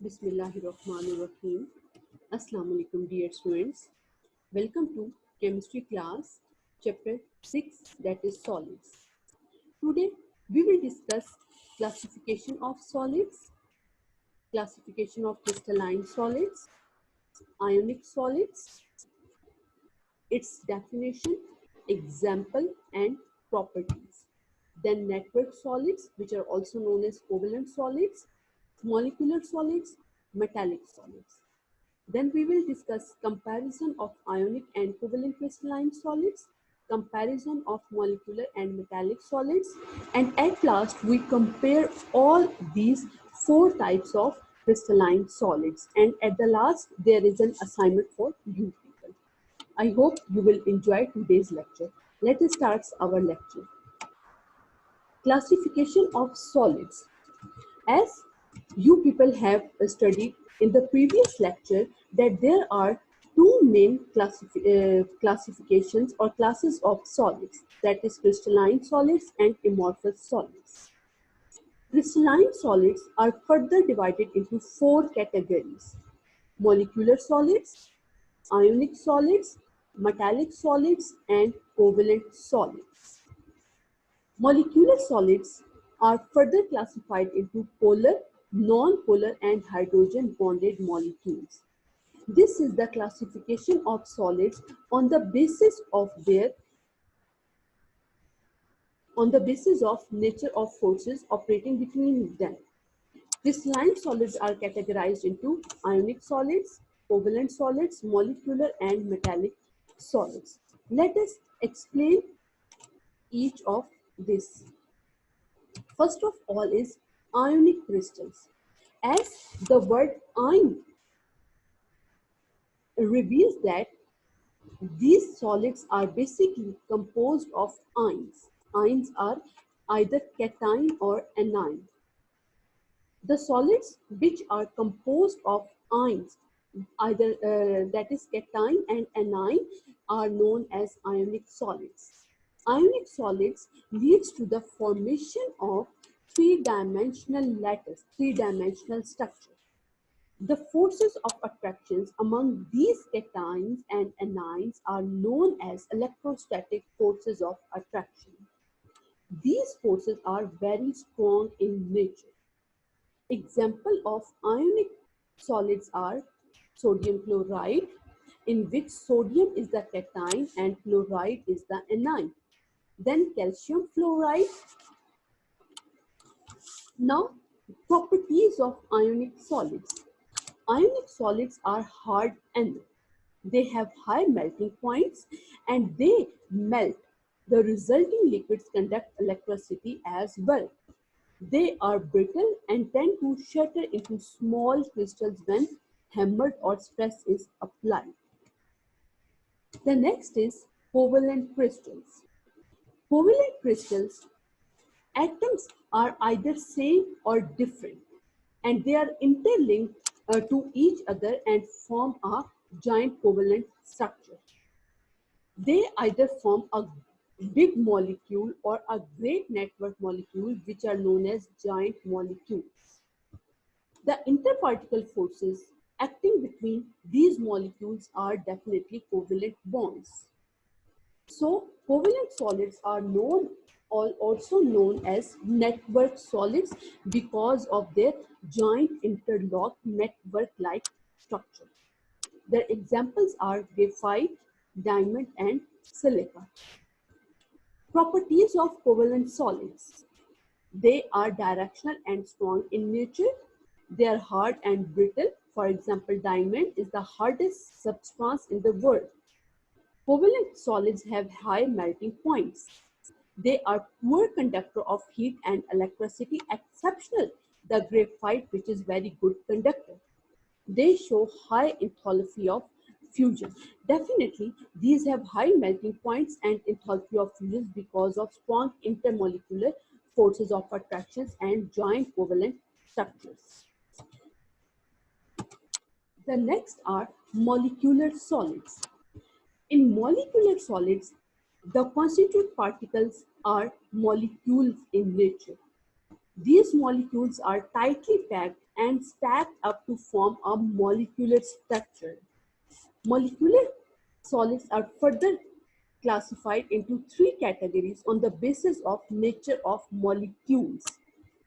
Bismillahirrahmanirrahim. Assalamu alaikum, dear students. Welcome to chemistry class, chapter 6, that is solids. Today we will discuss classification of solids, classification of crystalline solids, ionic solids, its definition, example, and properties. Then network solids, which are also known as covalent solids, molecular solids, metallic solids. Then we will discuss comparison of ionic and covalent crystalline solids, comparison of molecular and metallic solids, and at last we compare all these four types of crystalline solids. And at the last, there is an assignment for you people. I hope you will enjoy today's lecture. Let us start our lecture. Classification of solids. As you people have studied in the previous lecture that there are two main classifications or classes of solids, that is crystalline solids and amorphous solids. Crystalline solids are further divided into four categories: molecular solids, ionic solids, metallic solids, and covalent solids. Molecular solids are further classified into polar, non-polar, and hydrogen-bonded molecules. This is the classification of solids on the basis of nature of forces operating between them. Crystalline solids are categorized into ionic solids, covalent solids, molecular, and metallic solids. Let us explain each of this. First of all is ionic crystals. As the word ion reveals that these solids are basically composed of ions. Ions are either cation or anion. The solids which are composed of ions, either that is cation and anion, are known as ionic solids. Ionic solids leads to the formation of three-dimensional lattice, three-dimensional structure. The forces of attractions among these cations and anions are known as electrostatic forces of attraction. These forces are very strong in nature. Example of ionic solids are sodium chloride, in which sodium is the cation and chloride is the anion. Then calcium fluoride. Now, properties of ionic solids. Ionic solids are hard and they have high melting points and they melt. The resulting liquids conduct electricity as well. They are brittle and tend to shatter into small crystals when hammered or stress is applied. The next is covalent crystals. Covalent crystals, atoms are either same or different, and they are interlinked to each other and form a giant covalent structure. They either form a big molecule or a great network molecule, which are known as giant molecules. The interparticle forces acting between these molecules are definitely covalent bonds. So, covalent solids are also known as network solids because of their joint interlocked network-like structure. Their examples are graphite, diamond, and silica. Properties of covalent solids. They are directional and strong in nature. They are hard and brittle. For example, diamond is the hardest substance in the world. Covalent solids have high melting points. They are poor conductor of heat and electricity, exceptional the graphite, which is very good conductor. They show high enthalpy of fusion. Definitely, these have high melting points and enthalpy of fusion because of strong intermolecular forces of attractions and joint covalent structures. The next are molecular solids. In molecular solids, the constituent particles are molecules in nature. These molecules are tightly packed and stacked up to form a molecular structure. Molecular solids are further classified into three categories on the basis of nature of molecules.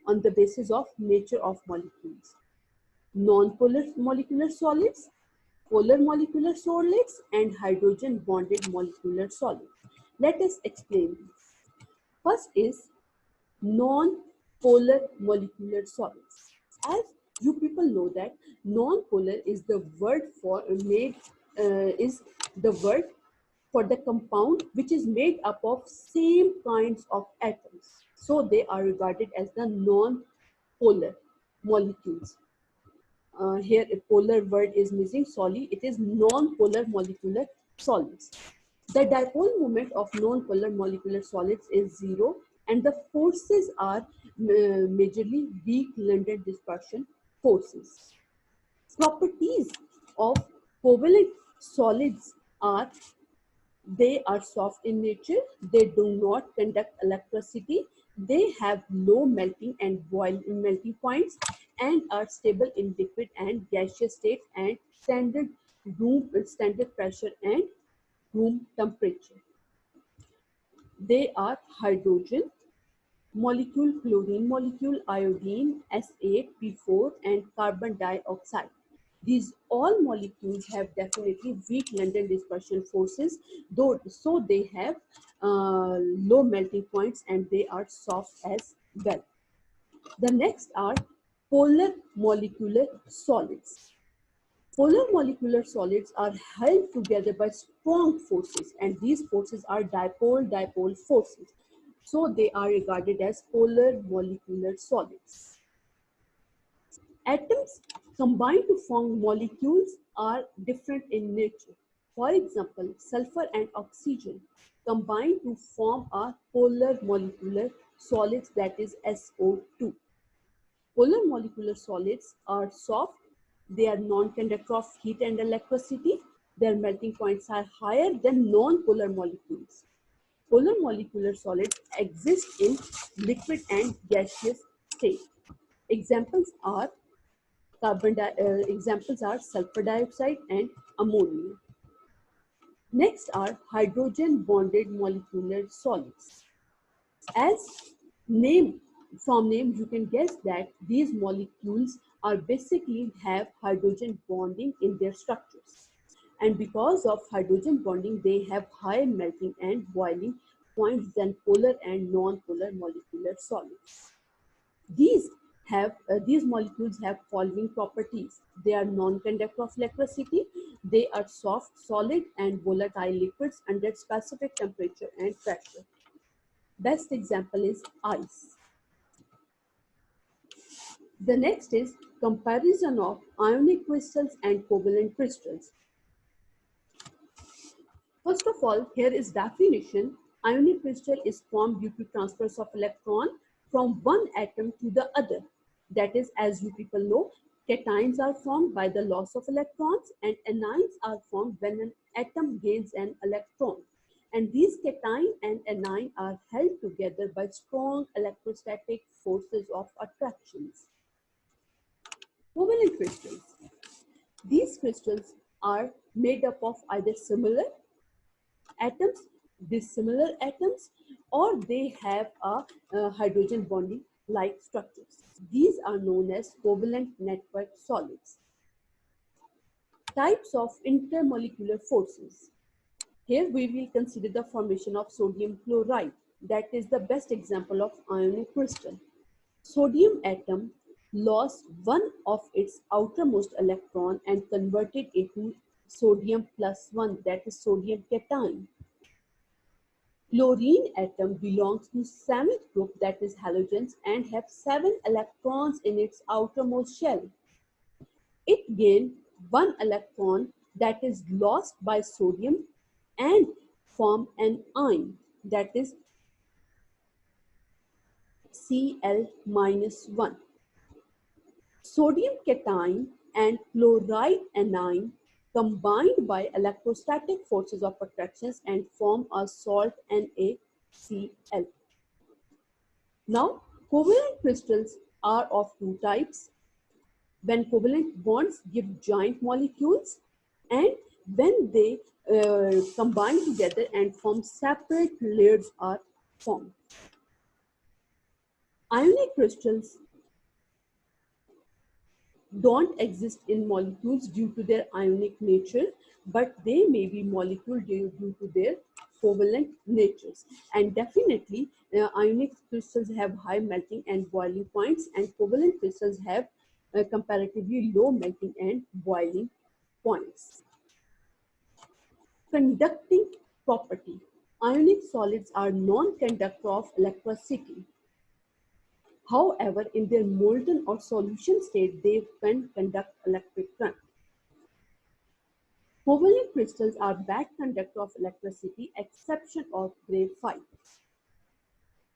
On the basis of nature of molecules. Non-polar molecular solids, polar molecular solids, and hydrogen bonded molecular solids. Let us explain these. First is non-polar molecular solids. As you people know that non-polar is the word for is the word for the compound which is made up of same kinds of atoms. So they are regarded as the non-polar molecules. Here a polar word is missing, sorry, it is non-polar molecular solids. The dipole moment of non-polar molecular solids is zero and the forces are majorly weak London dispersion forces. Properties of covalent solids are they are soft in nature, they do not conduct electricity, they have low melting and boiling melting points, and are stable in liquid and gaseous states and standard pressure and room temperature. They are hydrogen molecule, chlorine molecule, iodine, SA, P4, and carbon dioxide. These all molecules have definitely weak London dispersion forces, though so they have low melting points and they are soft as well. The next are polar molecular solids. Polar molecular solids are held together by strong forces, and these forces are dipole-dipole forces. So they are regarded as polar molecular solids. Atoms combined to form molecules are different in nature. For example, sulfur and oxygen combine to form a polar molecular solids, that is SO2. Polar molecular solids are soft, they are non-conductor of heat and electricity, their melting points are higher than non-polar molecules. Polar molecular solids exist in liquid and gaseous state. Examples are examples are sulfur dioxide and ammonia. Next are hydrogen bonded molecular solids. As name from name you can guess that these molecules are basically have hydrogen bonding in their structures, and because of hydrogen bonding they have higher melting and boiling points than polar and non-polar molecular solids. These molecules have following properties. They are non-conductor of electricity, they are soft, solid, and volatile liquids under specific temperature and pressure. Best example is ice. The next is comparison of ionic crystals and covalent crystals. First of all, here is definition. Ionic crystal is formed due to transfers of electron from one atom to the other. That is, as you people know, cations are formed by the loss of electrons and anions are formed when an atom gains an electron. And these cation and anion are held together by strong electrostatic forces of attractions. Covalent crystals. These crystals are made up of either similar atoms, dissimilar atoms, or they have a hydrogen bonding like structures. These are known as covalent network solids. Types of intermolecular forces. Here we will consider the formation of sodium chloride. That is the best example of ionic crystal. Sodium atom lost one of its outermost electron and converted into sodium plus one, that is sodium cation. Chlorine atom belongs to seventh group, that is halogens, and have 7 electrons in its outermost shell. It gained 1 electron that is lost by sodium and form an ion, that is Cl-1. Sodium cation and chloride anion combined by electrostatic forces of attractions and form a salt NaCl. Now, Covalent crystals are of two types: when covalent bonds give giant molecules, and when they combine together and form separate layers are formed. Ionic crystals don't exist in molecules due to their ionic nature, but they may be molecule due to their covalent natures. And definitely, ionic crystals have high melting and boiling points, and covalent crystals have comparatively low melting and boiling points. Conducting property. Ionic solids are non-conductor of electricity. However, in their molten or solution state, they can conduct electric current. Covalent crystals are bad conductor of electricity, exception of graphite.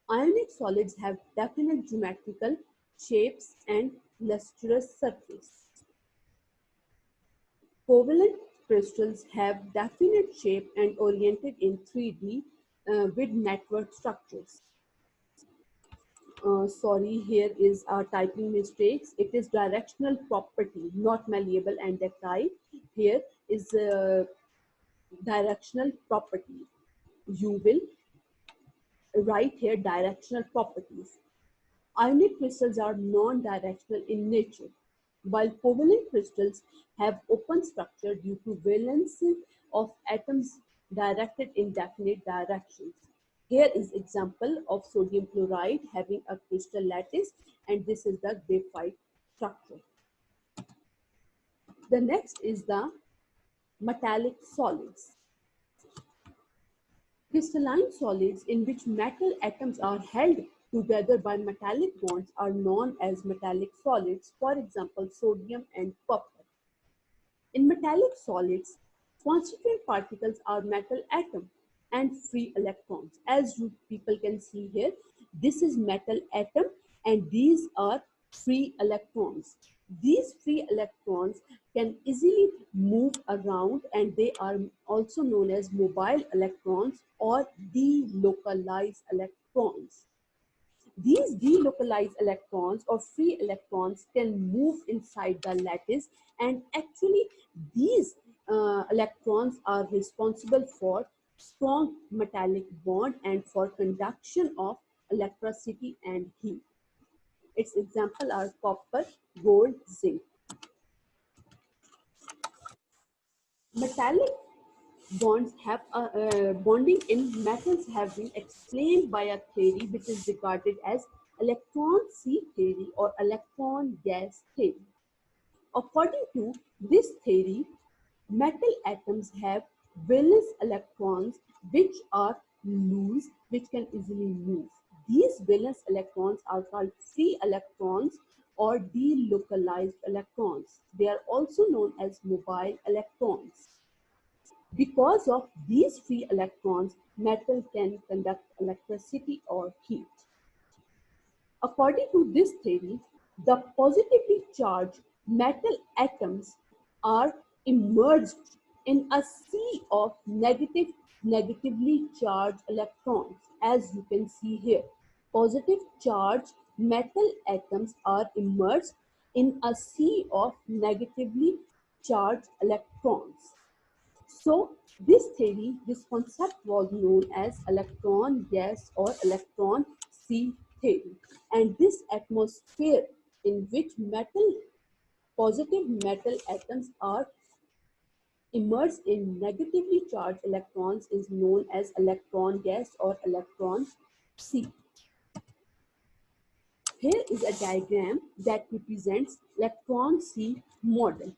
Ionic solids have definite geometrical shapes and lustrous surface. Covalent crystals have definite shape and oriented in 3D with network structures. Sorry, here is our typing mistakes. It is directional property, not malleable and ductile. Here is directional property. You will write here directional properties. Ionic crystals are non-directional in nature, while covalent crystals have open structure due to valence of atoms directed in definite directions. Here is example of sodium chloride having a crystal lattice, and this is the graphite structure. The next is the metallic solids. Crystalline solids in which metal atoms are held together by metallic bonds are known as metallic solids, for example, sodium and copper. In metallic solids, constituent particles are metal atom and free electrons. As you people can see here, this is metal atom and these are free electrons. These free electrons can easily move around, and they are also known as mobile electrons or delocalized electrons. These delocalized electrons or free electrons can move inside the lattice, and actually these electrons are responsible for strong metallic bond and for conduction of electricity and heat. Its example are copper, gold, zinc. Metallic bonding in metals have been explained by a theory which is regarded as electron sea theory or electron gas theory. According to this theory, metal atoms have valence electrons which are loose, which can easily move. These valence electrons are called free electrons or delocalized electrons. They are also known as mobile electrons. Because of these free electrons, metal can conduct electricity or heat. According to this theory, the positively charged metal atoms are immersed in a sea of negatively charged electrons, as you can see here. Positive charged metal atoms are immersed in a sea of negatively charged electrons. So this theory, this concept was known as electron gas or electron sea theory. And this atmosphere in which positive metal atoms are immersed in negatively charged electrons is known as electron gas or electron sea. Here is a diagram that represents electron sea model.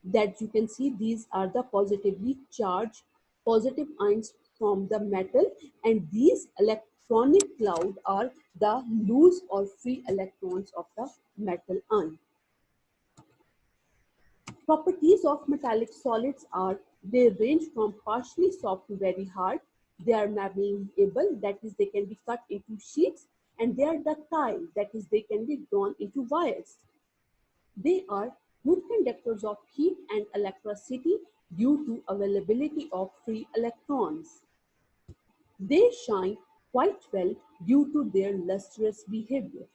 That you can see these are the positively charged positive ions from the metal, and these electronic cloud are the loose or free electrons of the metal ion. Properties of metallic solids are they range from partially soft to very hard. They are malleable, that is they can be cut into sheets, and they are ductile, that is they can be drawn into wires. They are good conductors of heat and electricity due to availability of free electrons. They shine quite well due to their lustrous behavior.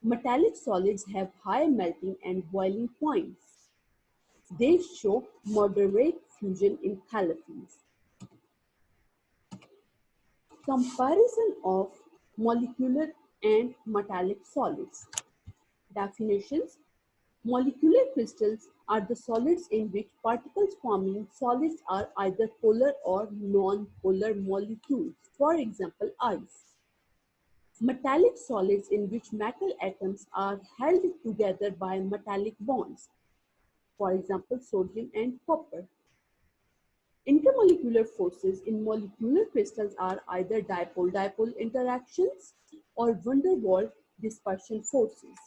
Metallic solids have high melting and boiling points. They show moderate fusion enthalpies. Comparison of molecular and metallic solids. Definitions. Molecular crystals are the solids in which particles forming solids are either polar or non-polar molecules, for example, ice. Metallic solids in which metal atoms are held together by metallic bonds, for example, sodium and copper. Intermolecular forces in molecular crystals are either dipole-dipole interactions or van der Waals dispersion forces.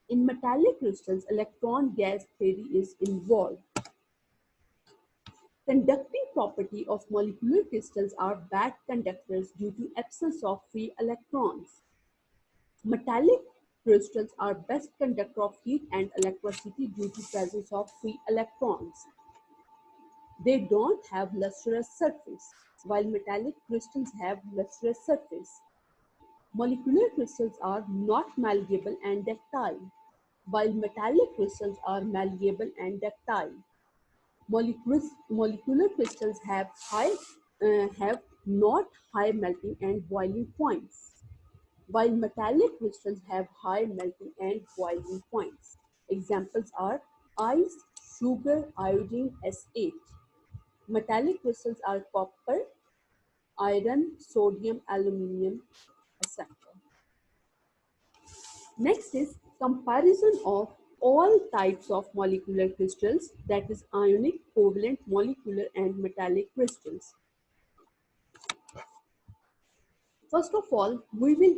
In metallic crystals, electron gas theory is involved. Conducting property of molecular crystals are bad conductors due to absence of free electrons. Metallic crystals are best conductor of heat and electricity due to presence of free electrons. They don't have lustrous surface, while metallic crystals have lustrous surface. Molecular crystals are not malleable and ductile, while metallic crystals are malleable and ductile. Molecular crystals have not high melting and boiling points, while metallic crystals have high melting and boiling points. Examples are ice, sugar, iodine, SH. Metallic crystals are copper, iron, sodium, aluminium, etc. Next is comparison of all types of molecular crystals, that is ionic, covalent, molecular and metallic crystals. First of all, we will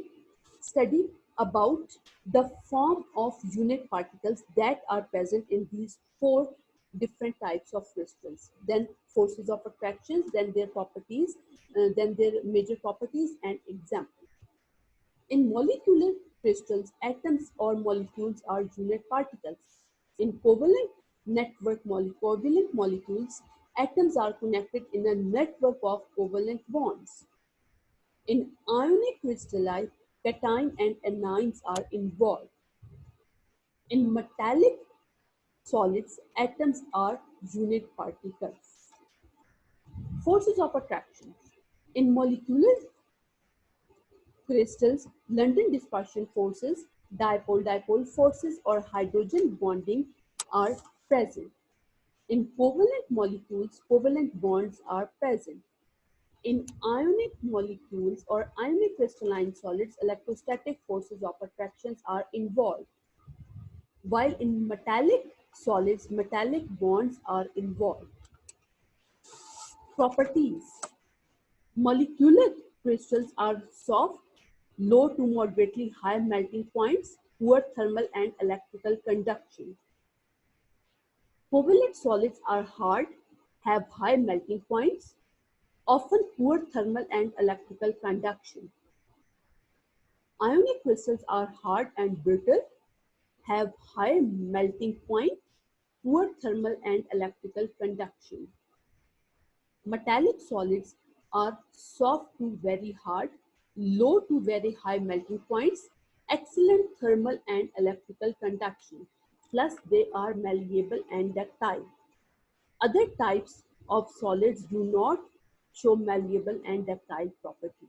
study about the form of unit particles that are present in these four different types of crystals. Then forces of attractions, then their properties, then their major properties and examples. In molecular crystals, atoms or molecules are unit particles. In covalent molecules, atoms are connected in a network of covalent bonds. In ionic crystalli, cation and anions are involved. In metallic solids, atoms are unit particles. Forces of attraction. In molecular crystals, London dispersion forces, dipole-dipole forces or hydrogen bonding are present. In covalent molecules, covalent bonds are present. In ionic molecules or ionic crystalline solids, electrostatic forces of attractions are involved. While in metallic solids, metallic bonds are involved. Properties. Molecular crystals are soft, low to moderately high melting points, poor thermal and electrical conduction. Covalent solids are hard, have high melting points, often poor thermal and electrical conduction. Ionic crystals are hard and brittle, have high melting point, poor thermal and electrical conduction. Metallic solids are soft to very hard, low to very high melting points, excellent thermal and electrical conduction, plus they are malleable and ductile. Other types of solids do not show malleable and ductile property.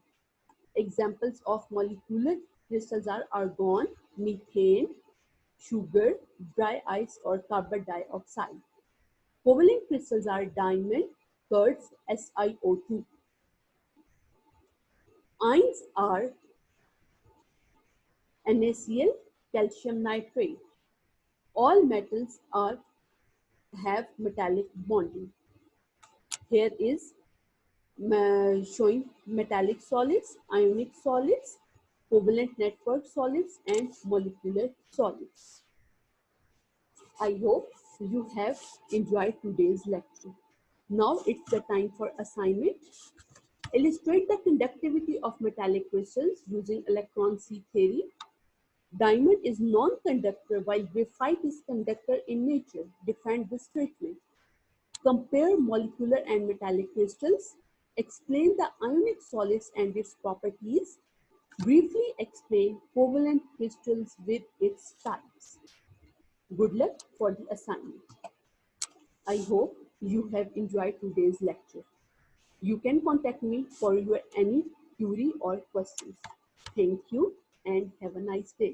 Examples of molecular crystals are argon, methane, sugar, dry ice, or carbon dioxide. Covalent crystals are diamond, quartz, SiO2. Ions are NaCl, calcium nitrate. All metals have metallic bonding. Here is showing metallic solids, ionic solids, covalent network solids, and molecular solids. I hope you have enjoyed today's lecture. Now it's the time for assignment. Illustrate the conductivity of metallic crystals using electron C theory. Diamond is non-conductor while graphite is conductor in nature. Defend this statement. Compare molecular and metallic crystals. explain the ionic solids and its properties, briefly explain covalent crystals with its types. Good luck for the assignment. I hope you have enjoyed today's lecture. You can contact me for your any query or questions. Thank you and have a nice day.